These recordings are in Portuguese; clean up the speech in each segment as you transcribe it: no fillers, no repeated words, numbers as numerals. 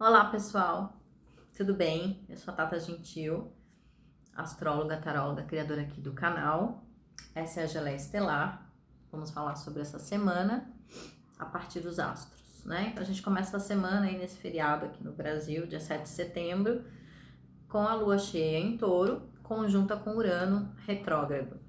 Olá, pessoal, tudo bem? Eu sou a Tata Gentil, astróloga, taróloga, criadora aqui do canal. Essa é a Geleia Estelar. Vamos falar sobre essa semana a partir dos astros, né? Então a gente começa a semana aí nesse feriado aqui no Brasil, dia 7 de setembro, com a lua cheia em Touro, conjunta com Urano retrógrado.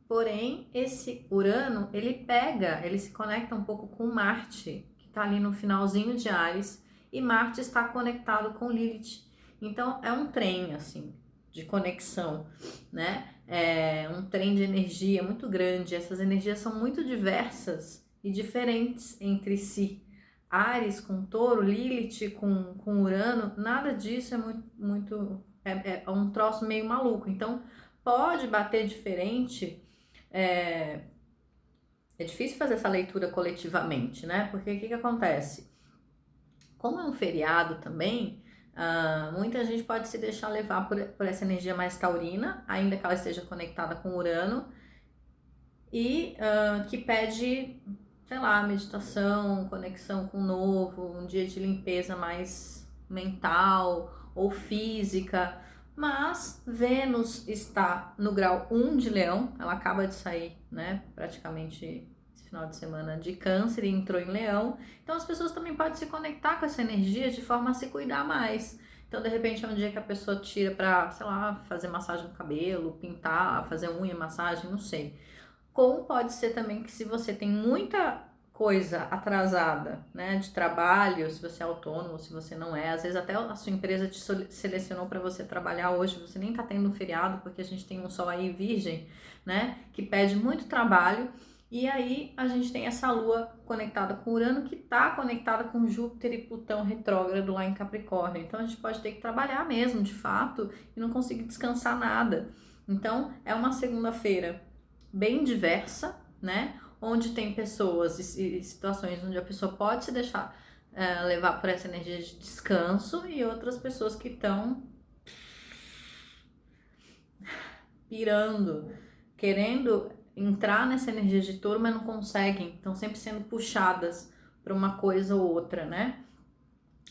Porém, esse Urano, ele se conecta um pouco com Marte, que está ali no finalzinho de Áries, e Marte está conectado com Lilith. Então, é um trem, assim, de conexão, né? É um trem de energia muito grande. Essas energias são muito diversas e diferentes entre si. Áries com Touro, Lilith com Urano, nada disso é é um troço meio maluco. Então, pode bater diferente. É difícil fazer essa leitura coletivamente, né? Porque o que acontece? Como é um feriado também, muita gente pode se deixar levar por essa energia mais taurina, ainda que ela esteja conectada com Urano, e que pede, sei lá, meditação, conexão com o novo, um dia de limpeza mais mental ou física. Mas Vênus está no grau 1 de Leão, ela acaba de sair, né, praticamente esse final de semana de Câncer e entrou em Leão. Então as pessoas também podem se conectar com essa energia de forma a se cuidar mais. Então, de repente, é um dia que a pessoa tira pra, sei lá, fazer massagem no cabelo, pintar, fazer unha, massagem, não sei. Como pode ser também que se você tem muita coisa atrasada, né, de trabalho, se você é autônomo, se você não é, às vezes até a sua empresa te selecionou para você trabalhar hoje, você nem tá tendo um feriado, porque a gente tem um sol aí virgem, né, que pede muito trabalho, e aí a gente tem essa lua conectada com Urano, que tá conectada com Júpiter e Plutão retrógrado lá em Capricórnio, então a gente pode ter que trabalhar mesmo, de fato, e não conseguir descansar nada. Então, é uma segunda-feira bem diversa, né? Onde tem pessoas e situações onde a pessoa pode se deixar levar por essa energia de descanso e outras pessoas que estão pirando, querendo entrar nessa energia de touro, mas não conseguem, estão sempre sendo puxadas para uma coisa ou outra, né?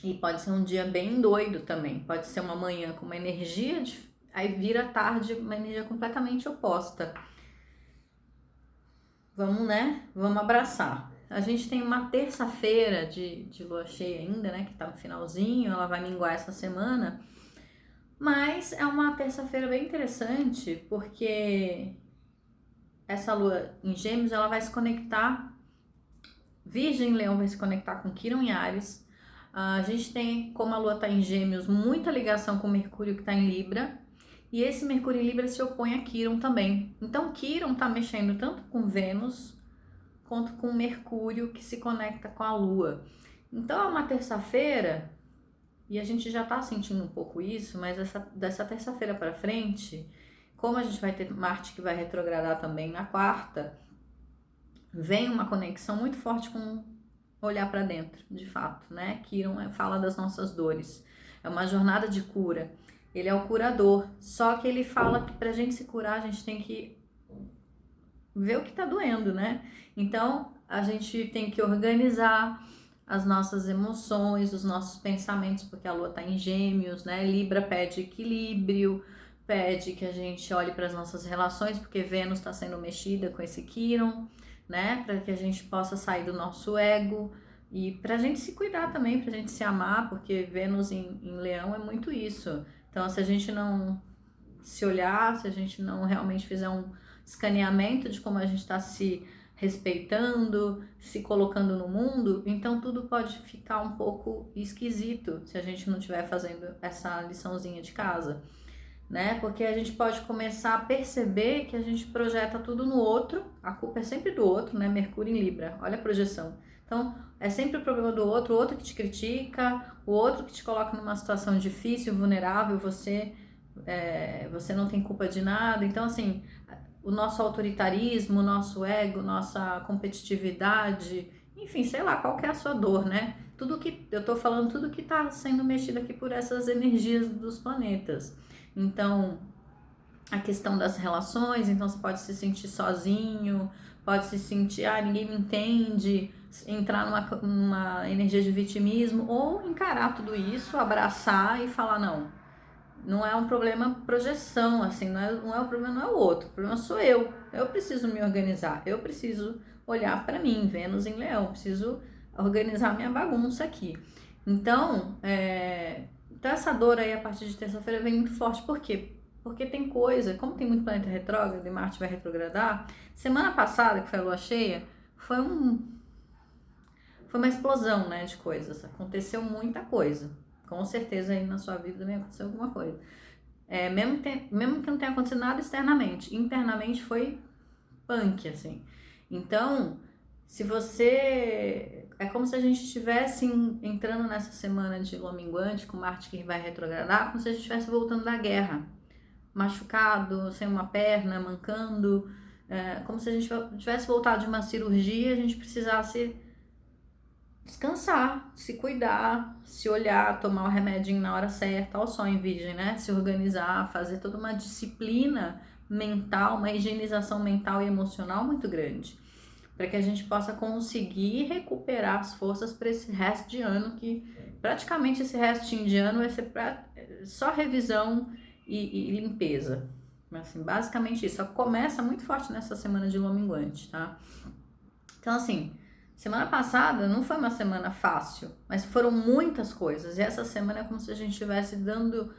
E pode ser um dia bem doido também, pode ser uma manhã com uma energia, aí vira tarde uma energia completamente oposta. Vamos, né? Vamos abraçar. A gente tem uma terça-feira de lua cheia ainda, né? Que tá no finalzinho, ela vai minguar essa semana. Mas é uma terça-feira bem interessante, porque essa lua em Gêmeos, ela vai se conectar. Virgem e Leão vai se conectar com Quirón em Áries. A gente tem, como a lua tá em Gêmeos, muita ligação com Mercúrio que tá em Libra. E esse Mercúrio em Libra se opõe a Quirón também. Então, Quirón tá mexendo tanto com Vênus quanto com Mercúrio, que se conecta com a Lua. Então é uma terça-feira, e a gente já tá sentindo um pouco isso, mas dessa terça-feira para frente, como a gente vai ter Marte que vai retrogradar também na quarta, vem uma conexão muito forte com olhar para dentro, de fato, né? Quirón fala das nossas dores. É uma jornada de cura. Ele é o curador, só que ele fala que pra gente se curar, a gente tem que ver o que tá doendo, né? Então, a gente tem que organizar as nossas emoções, os nossos pensamentos, porque a lua tá em Gêmeos, né? Libra pede equilíbrio, pede que a gente olhe para as nossas relações, porque Vênus está sendo mexida com esse Quirón, né? Para que a gente possa sair do nosso ego e para a gente se cuidar também, para a gente se amar, porque Vênus em Leão é muito isso. Então, se a gente não se olhar, se a gente não realmente fizer um escaneamento de como a gente está se respeitando, se colocando no mundo, então tudo pode ficar um pouco esquisito se a gente não estiver fazendo essa liçãozinha de casa, né? Porque a gente pode começar a perceber que a gente projeta tudo no outro, a culpa é sempre do outro, né? Mercúrio em Libra, olha a projeção. Então, é sempre o problema do outro, o outro que te critica, o outro que te coloca numa situação difícil, vulnerável, você não tem culpa de nada. Então, assim, o nosso autoritarismo, o nosso ego, nossa competitividade, enfim, sei lá, qual que é a sua dor, né? Tudo que eu tô falando, tudo que tá sendo mexido aqui por essas energias dos planetas. Então, a questão das relações, então você pode se sentir sozinho, pode se sentir, ninguém me entende, entrar numa energia de vitimismo, ou encarar tudo isso, abraçar e falar, não é um problema projeção, assim, não é o problema, não é o outro, o problema sou eu preciso me organizar, eu preciso olhar para mim, Vênus em Leão, preciso organizar minha bagunça aqui. Então, então essa dor aí a partir de terça-feira vem muito forte, por quê? Porque tem coisa, como tem muito planeta retrógrado e Marte vai retrogradar, semana passada, que foi a lua cheia, foi uma explosão, né, de coisas, aconteceu muita coisa, com certeza aí na sua vida também aconteceu alguma coisa, mesmo que não tenha acontecido nada externamente, internamente foi punk, assim, então, se você, é como se a gente estivesse entrando nessa semana de lua minguante, com Marte que vai retrogradar, como se a gente estivesse voltando da guerra, machucado, sem uma perna, mancando, como se a gente tivesse voltado de uma cirurgia, a gente precisasse descansar, se cuidar, se olhar, tomar o remedinho na hora certa, olha só em virgem, né? Se organizar, fazer toda uma disciplina mental, uma higienização mental e emocional muito grande, para que a gente possa conseguir recuperar as forças para esse resto de ano, que praticamente esse restinho de ano vai ser só revisão e limpeza. Assim, basicamente isso, só começa muito forte nessa semana de lua minguante, tá? Então, assim, semana passada não foi uma semana fácil, mas foram muitas coisas. E essa semana é como se a gente estivesse dando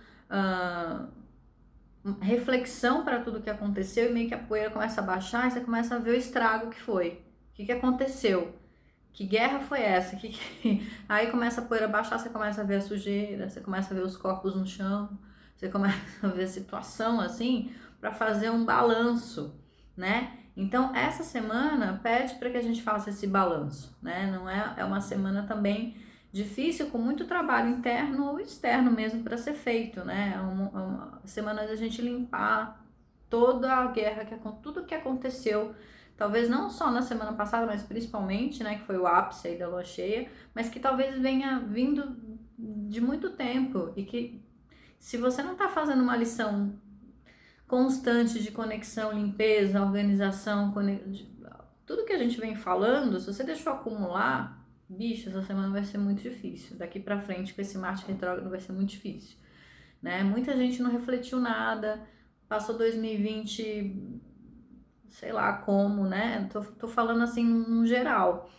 reflexão para tudo que aconteceu e meio que a poeira começa a baixar e você começa a ver o estrago que foi. O que aconteceu? Que guerra foi essa? Aí começa a poeira baixar, você começa a ver a sujeira, você começa a ver os corpos no chão, você começa a ver a situação assim, para fazer um balanço, né? Então, essa semana pede para que a gente faça esse balanço, né? Não é uma semana também difícil, com muito trabalho interno ou externo mesmo para ser feito, né? É uma semana da gente limpar toda a guerra, tudo que aconteceu, talvez não só na semana passada, mas principalmente, né, que foi o ápice aí da lua cheia, mas que talvez venha vindo de muito tempo e que se você não tá fazendo uma lição constante de conexão, limpeza, organização, tudo que a gente vem falando, se você deixou acumular, bicho, essa semana vai ser muito difícil. Daqui pra frente, com esse Marte retrógrado, vai ser muito difícil, né? Muita gente não refletiu nada, passou 2020, sei lá como, né? Tô falando assim no geral.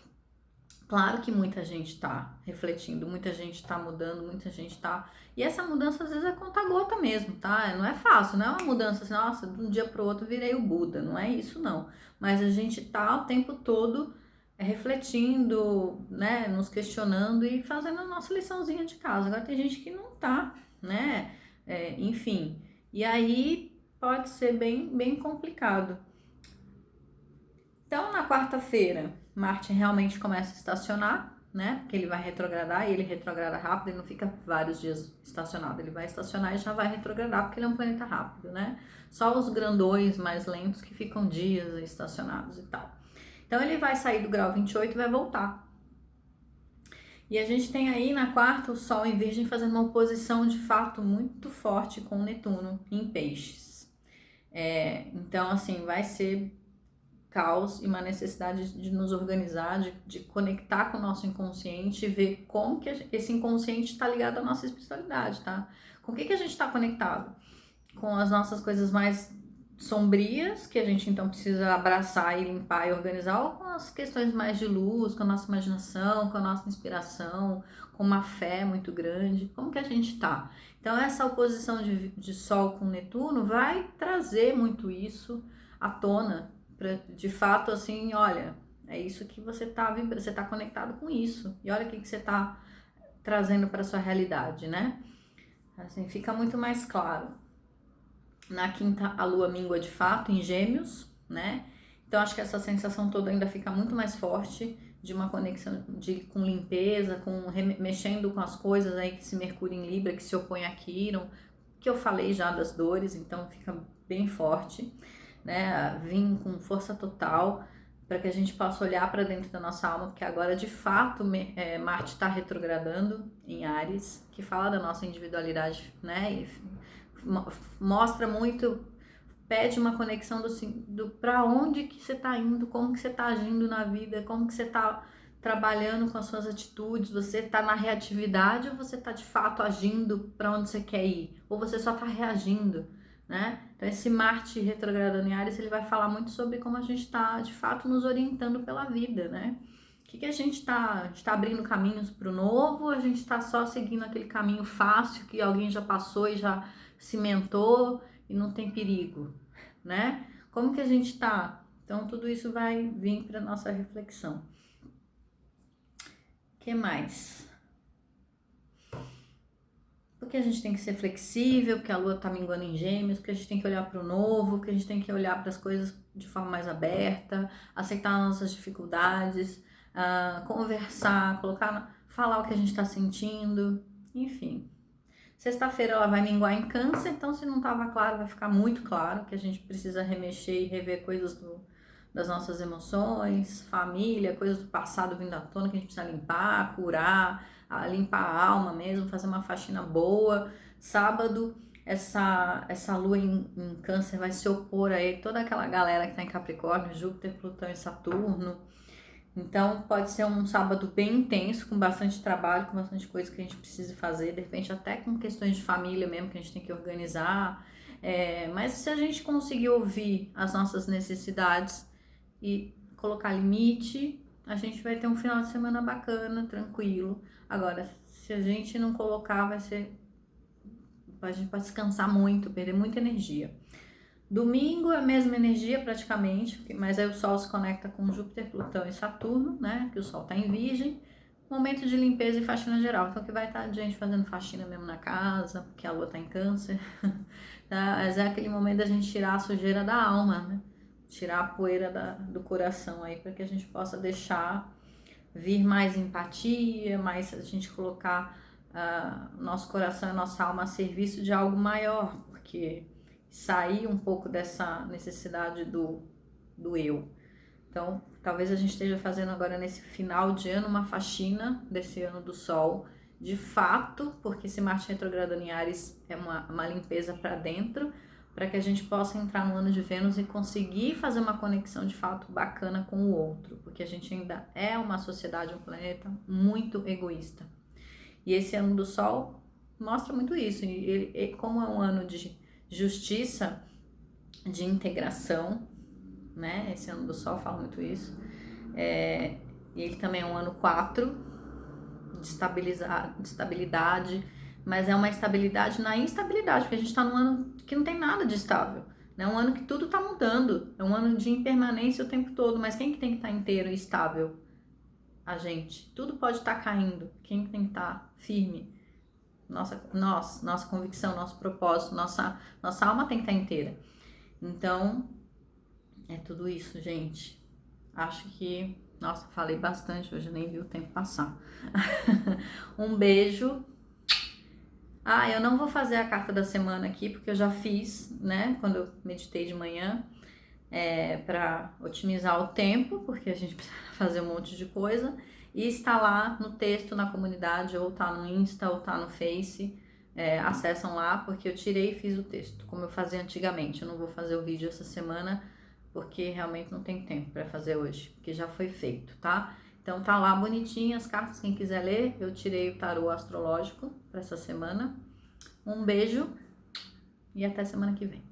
Claro que muita gente tá refletindo, muita gente tá mudando, muita gente tá. E essa mudança às vezes é conta-gota mesmo, tá? Não é fácil, não é uma mudança assim, nossa, de um dia pro outro virei o Buda, não é isso não. Mas a gente tá o tempo todo refletindo, né? Nos questionando e fazendo a nossa liçãozinha de casa. Agora tem gente que não tá, né? Enfim. E aí pode ser bem complicado. Então, na quarta-feira, Marte realmente começa a estacionar, né? Porque ele vai retrogradar e ele retrograda rápido, ele não fica vários dias estacionado. Ele vai estacionar e já vai retrogradar porque ele é um planeta rápido, né? Só os grandões mais lentos que ficam dias estacionados e tal. Então, ele vai sair do grau 28 e vai voltar. E a gente tem aí na quarta o Sol em Virgem fazendo uma oposição de fato muito forte com Netuno em Peixes. Então, assim, vai ser caos e uma necessidade de nos organizar, de conectar com o nosso inconsciente e ver como que esse inconsciente está ligado à nossa espiritualidade, tá? Com o que a gente está conectado? Com as nossas coisas mais sombrias, que a gente então precisa abraçar e limpar e organizar, ou com as questões mais de luz, com a nossa imaginação, com a nossa inspiração, com uma fé muito grande, como que a gente tá? Então essa oposição de Sol com Netuno vai trazer muito isso à tona, de fato, assim, olha, é isso que você tá vibrando, você tá conectado com isso. E olha o que você tá trazendo para sua realidade, né? Assim, fica muito mais claro. Na quinta, a lua mingua de fato em Gêmeos, né? Então, acho que essa sensação toda ainda fica muito mais forte de uma conexão com limpeza, mexendo com as coisas aí que se Mercúrio em Libra, que se opõe a Quirón, que eu falei já das dores, então fica bem forte, né? Vim com força total para que a gente possa olhar para dentro da nossa alma, porque agora de fato Marte está retrogradando em Áries, que fala da nossa individualidade, né? E mostra muito pede uma conexão do para onde que você está indo, como que você está agindo na vida, como que você está trabalhando com as suas atitudes, você está na reatividade ou você está de fato agindo para onde você quer ir, ou você só está reagindo, né? Então esse Marte retrogradando em Áries, ele vai falar muito sobre como a gente está de fato nos orientando pela vida, né? O que a gente está abrindo caminhos para o novo, ou a gente está só seguindo aquele caminho fácil que alguém já passou e já cimentou e não tem perigo, né? Como que a gente tá? Então, tudo isso vai vir para nossa reflexão. O que mais? Porque a gente tem que ser flexível, porque a lua tá minguando em Gêmeos, porque a gente tem que olhar para o novo, porque a gente tem que olhar para as coisas de forma mais aberta, aceitar nossas dificuldades, conversar, falar o que a gente está sentindo, enfim. Sexta-feira ela vai minguar em Câncer, então se não estava claro, vai ficar muito claro que a gente precisa remexer e rever coisas das nossas emoções, família, coisas do passado vindo à tona que a gente precisa limpar, curar, limpar a alma mesmo, fazer uma faxina boa. Sábado, essa lua em Câncer vai se opor aí toda aquela galera que está em Capricórnio, Júpiter, Plutão e Saturno. Então pode ser um sábado bem intenso, com bastante trabalho, com bastante coisa que a gente precisa fazer, de repente até com questões de família mesmo que a gente tem que organizar. Mas se a gente conseguir ouvir as nossas necessidades e colocar limite, a gente vai ter um final de semana bacana, tranquilo. Agora, se a gente não colocar, a gente pode descansar muito, perder muita energia. Domingo é a mesma energia praticamente, mas aí o Sol se conecta com Júpiter, Plutão e Saturno, né? Que o Sol tá em Virgem. Momento de limpeza e faxina geral. Então que vai estar gente fazendo faxina mesmo na casa, porque a Lua tá em Câncer. Tá? Mas é aquele momento da gente tirar a sujeira da alma, né? Tirar a poeira do coração aí, para que a gente possa deixar vir mais empatia, mais a gente colocar nosso coração e nossa alma a serviço de algo maior, porque sair um pouco dessa necessidade do eu. Então, talvez a gente esteja fazendo agora nesse final de ano uma faxina desse ano do Sol, de fato, porque esse Marte retrogradando em Áries é uma limpeza para dentro, para que a gente possa entrar no ano de Vênus e conseguir fazer uma conexão de fato bacana com o outro, porque a gente ainda é uma sociedade, um planeta muito egoísta. E esse ano do Sol mostra muito isso, e como é um ano de justiça, de integração, né? Esse ano do Sol fala muito isso. E ele também é um ano 4 de estabilidade, mas é uma estabilidade na instabilidade, porque a gente está num ano que não tem nada de estável. É um ano que tudo está mudando, é um ano de impermanência o tempo todo, mas quem que tem que estar inteiro e estável? A gente. Tudo pode estar caindo, quem tem que estar firme? Nossa convicção, nosso propósito, nossa alma tem que estar inteira. Então, é tudo isso, gente. Acho que, nossa, falei bastante hoje, nem vi o tempo passar. Um beijo. Eu não vou fazer a carta da semana aqui, porque eu já fiz, né, quando eu meditei de manhã, para otimizar o tempo, porque a gente precisa fazer um monte de coisa. E está lá no texto, na comunidade, ou tá no Insta, ou tá no Face. Acessam lá, porque eu tirei e fiz o texto, como eu fazia antigamente. Eu não vou fazer o vídeo essa semana, porque realmente não tem tempo para fazer hoje, porque já foi feito, tá? Então tá lá bonitinho as cartas, quem quiser ler, eu tirei o tarô astrológico para essa semana. Um beijo e até semana que vem.